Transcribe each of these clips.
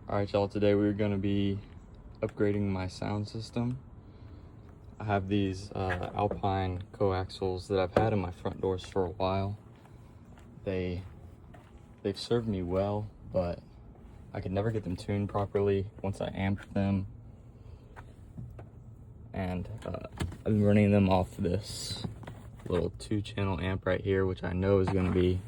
Alright y'all, today we're going to be upgrading my sound system. I have these Alpine coaxials that I've had in my front doors for a while. They've served me well, but I could never get them tuned properly once I amped them. And I've been running them off this little 2-channel amp right here, which I know is going to be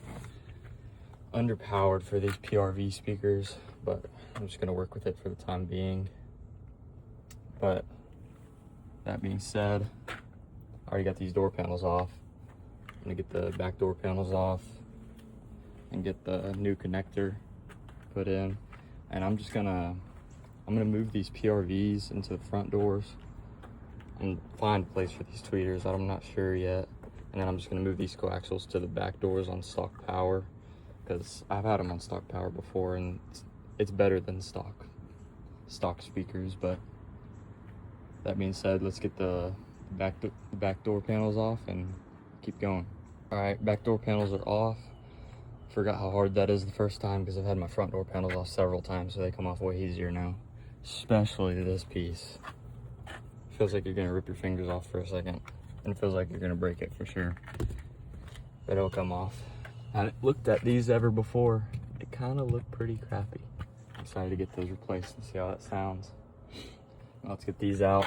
underpowered for these PRV speakers, but I'm just going to work with it for the time being. But that being said, I already got these door panels off. I'm going to get the back door panels off and get the new connector put in. And I'm going to move these PRVs into the front doors and find a place for these tweeters. I'm not sure yet. And then I'm just going to move these coaxials to the back doors on stock power, because I've had them on stock power before and it's better than stock speakers. But that being said, let's get the back door panels off and keep going. All right, back door panels are off. Forgot how hard that is the first time, because I've had my front door panels off several times, so they come off way easier now, especially this piece. Feels like you're gonna rip your fingers off for a second, and it feels like you're gonna break it for sure, but it'll come off. I haven't looked at these ever before. It kind of looked pretty crappy. I decided to get those replaced and see how that sounds. Now let's get these out.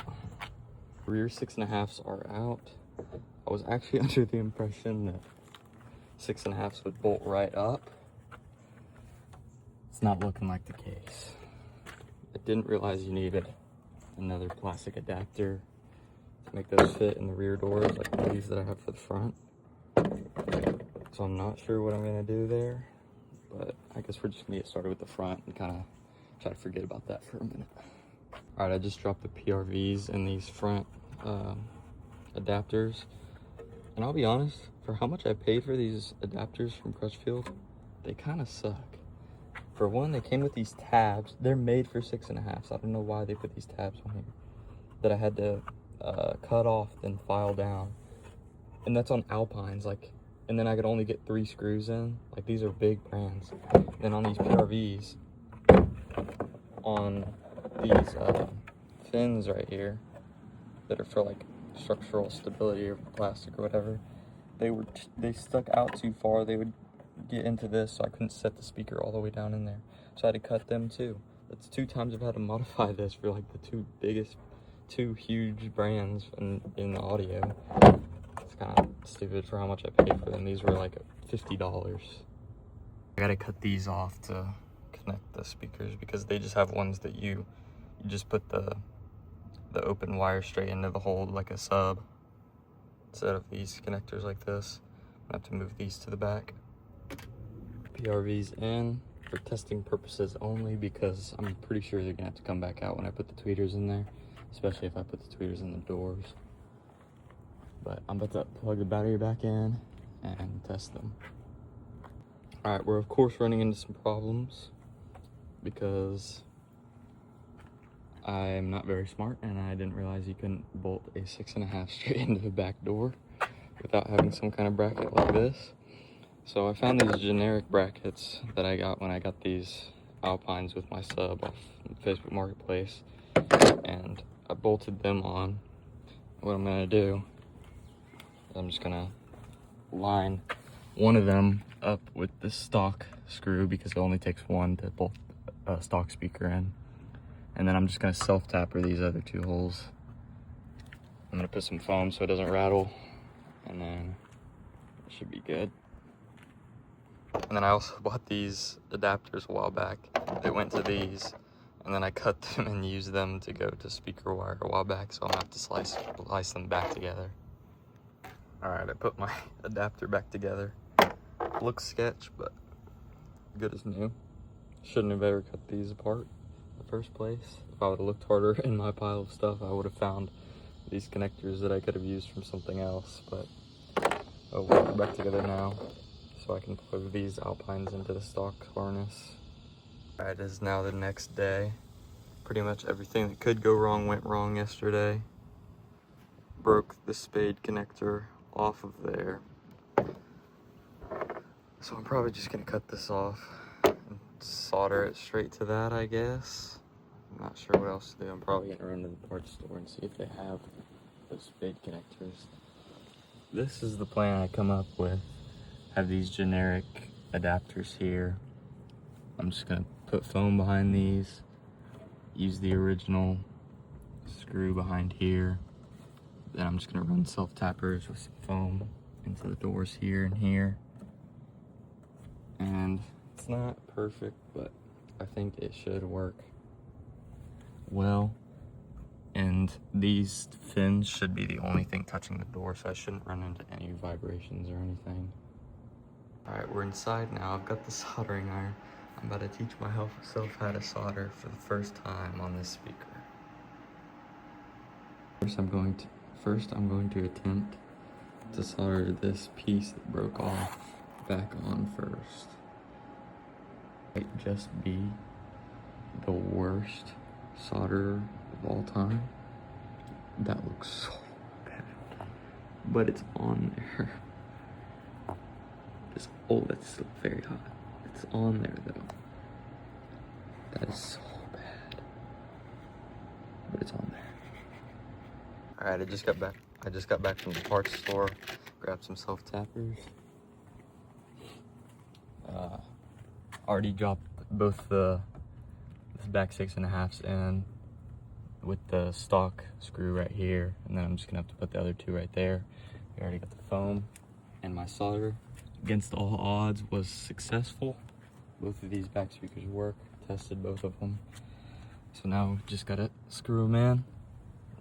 Rear 6.5s are out. I was actually under the impression that 6.5s would bolt right up. It's not looking like the case. I didn't realize you needed another plastic adapter to make those fit in the rear doors like these that I have for the front. So I'm not sure what I'm gonna do there, but I guess we're just gonna get started with the front and kind of try to forget about that for a minute. All right, I just dropped the PRVs in these front adapters, and I'll be honest, for how much I paid for these adapters from Crutchfield, they kind of suck. For one, they came with these tabs. They're made for 6.5s. I don't know why they put these tabs on here that I had to cut off then file down, and that's on Alpines. And then I could only get 3 screws in. Like, these are big brands. Then on these PRVs, on these fins right here that are for like structural stability or plastic or whatever, they stuck out too far. They would get into this, so I couldn't set the speaker all the way down in there, so I had to cut them too. That's 2 times I've had to modify this for like the two huge brands in the audio. It's kind of stupid for how much I paid for them. These were like $50. I gotta cut these off to connect the speakers, because they just have ones that you just put the open wire straight into the hole like a sub, instead of these connectors like this. I have to move these to the back. PRVs in for testing purposes only, because I'm pretty sure they're gonna have to come back out when I put the tweeters in there, especially if I put the tweeters in the doors. But I'm about to plug the battery back in and test them. All right, we're of course running into some problems because I'm not very smart and I didn't realize you couldn't bolt a 6.5 straight into the back door without having some kind of bracket like this. So I found these generic brackets that I got when I got these Alpines with my sub off Facebook Marketplace, and I bolted them on. What I'm gonna do, I'm just gonna line one of them up with this stock screw, because it only takes one to bolt a stock speaker in. And then I'm just gonna self-tapper these other 2 holes. I'm gonna put some foam so it doesn't rattle, and then it should be good. And then I also bought these adapters a while back. They went to these, and then I cut them and used them to go to speaker wire a while back, so I'm gonna have to slice them back together. All right, I put my adapter back together. Looks sketch, but good as new. Shouldn't have ever cut these apart in the first place. If I would have looked harder in my pile of stuff, I would have found these connectors that I could have used from something else. But oh, we'll put it back together now, so I can plug these Alpines into the stock harness. All right, it is now the next day. Pretty much everything that could go wrong went wrong yesterday. Broke the spade connector off of there. So I'm probably just gonna cut this off and solder it straight to that, I guess. I'm not sure what else to do. I'm probably gonna run to the parts store and see if they have those spade connectors. This is the plan I come up with. Have these generic adapters here. I'm just gonna put foam behind these, use the original screw behind here. Then I'm just gonna run self-tappers with some foam into the doors here and here. And it's not perfect, but I think it should work well. And these fins should be the only thing touching the door, so I shouldn't run into any vibrations or anything. All right, we're inside now. I've got the soldering iron. I'm about to teach myself how to solder for the first time on this speaker. First, I'm going to attempt to solder this piece that broke off back on first. It might just be the worst solderer of all time. That looks so bad, but it's on there. Oh, that's still very hot. It's on there though. That is so bad, but it's on there. All right, I just got back from the parts store. Grabbed some self-tappers. Already dropped both this back 6.5s in with the stock screw right here, and then I'm just gonna have to put the other two right there. We already got the foam, and my solder, against all odds, was successful. Both of these back speakers work. Tested both of them. So now we just gotta screw them in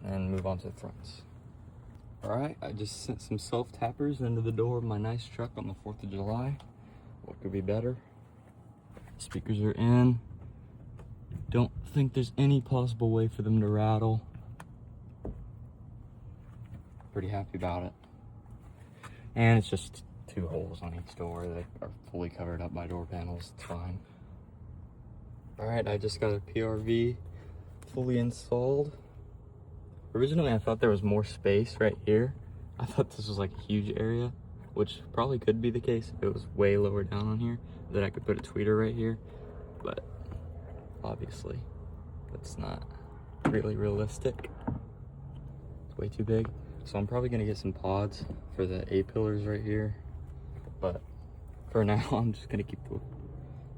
and move on to the fronts. All right, I just sent some self-tappers into the door of my nice truck on the 4th of July. What could be better? Speakers are in. Don't think there's any possible way for them to rattle. Pretty happy about it. And it's just 2 holes on each door that are fully covered up by door panels. It's fine. All right, I just got a PRV fully installed. Originally, I thought there was more space right here. I thought this was like a huge area, which probably could be the case if it was way lower down on here, that I could put a tweeter right here. But obviously, that's not really realistic. It's way too big. So I'm probably gonna get some pods for the A-pillars right here. But for now, I'm just gonna keep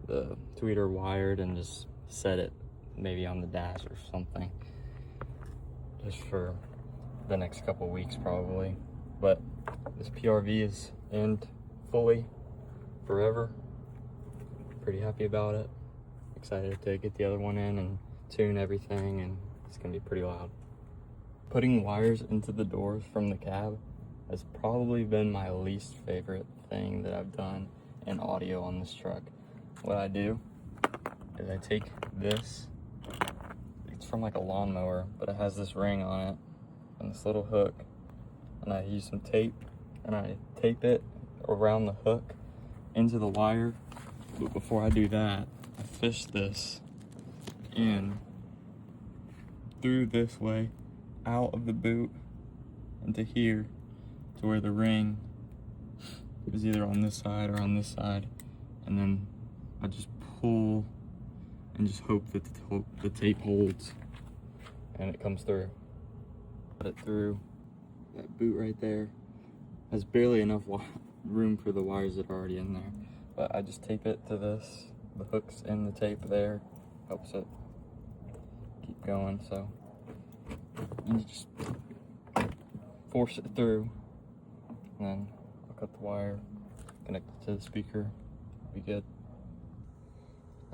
the tweeter wired and just set it maybe on the dash or something. Just for the next couple weeks probably. But this PRV is in fully forever. Pretty happy about it. Excited to get the other one in and tune everything, and it's gonna be pretty loud. Putting wires into the doors from the cab has probably been my least favorite thing that I've done in audio on this truck. What I do is I take this, it's from like a lawnmower, but it has this ring on it and this little hook, and I use some tape and I tape it around the hook into the wire. But before I do that, I fish this in through this way, out of the boot into here, to where the ring is either on this side or on this side, and then I just pull and just hope that the tape holds and it comes through. Put it through that boot right there. Has barely enough room for the wires that are already in there, but I just tape it to this. The hook's in the tape there, helps it keep going. So you just force it through, and then I'll cut the wire, connect it to the speaker, be good.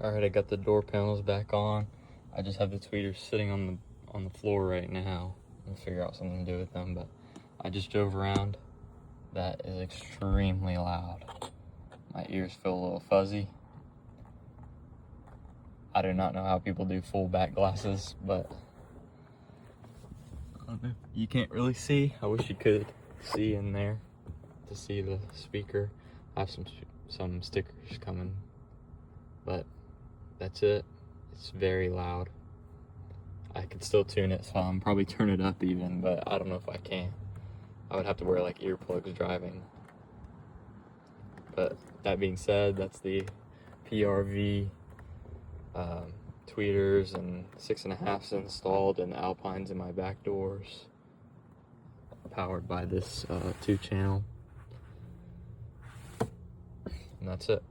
All right, I got the door panels back on. I just have the tweeters sitting on the floor right now. I'll figure out something to do with them, but I just drove around. That is extremely loud. My ears feel a little fuzzy. I do not know how people do full back glasses, but I don't know. You can't really see. I wish you could see in there to see the speaker. I have some stickers coming, but that's it. It's very loud. I could still tune it some, probably turn it up even, but I don't know if I can. I would have to wear like earplugs driving. But that being said, that's the PRV tweeters and 6.5s installed, and Alpines in my back doors, powered by this 2-channel, and that's it.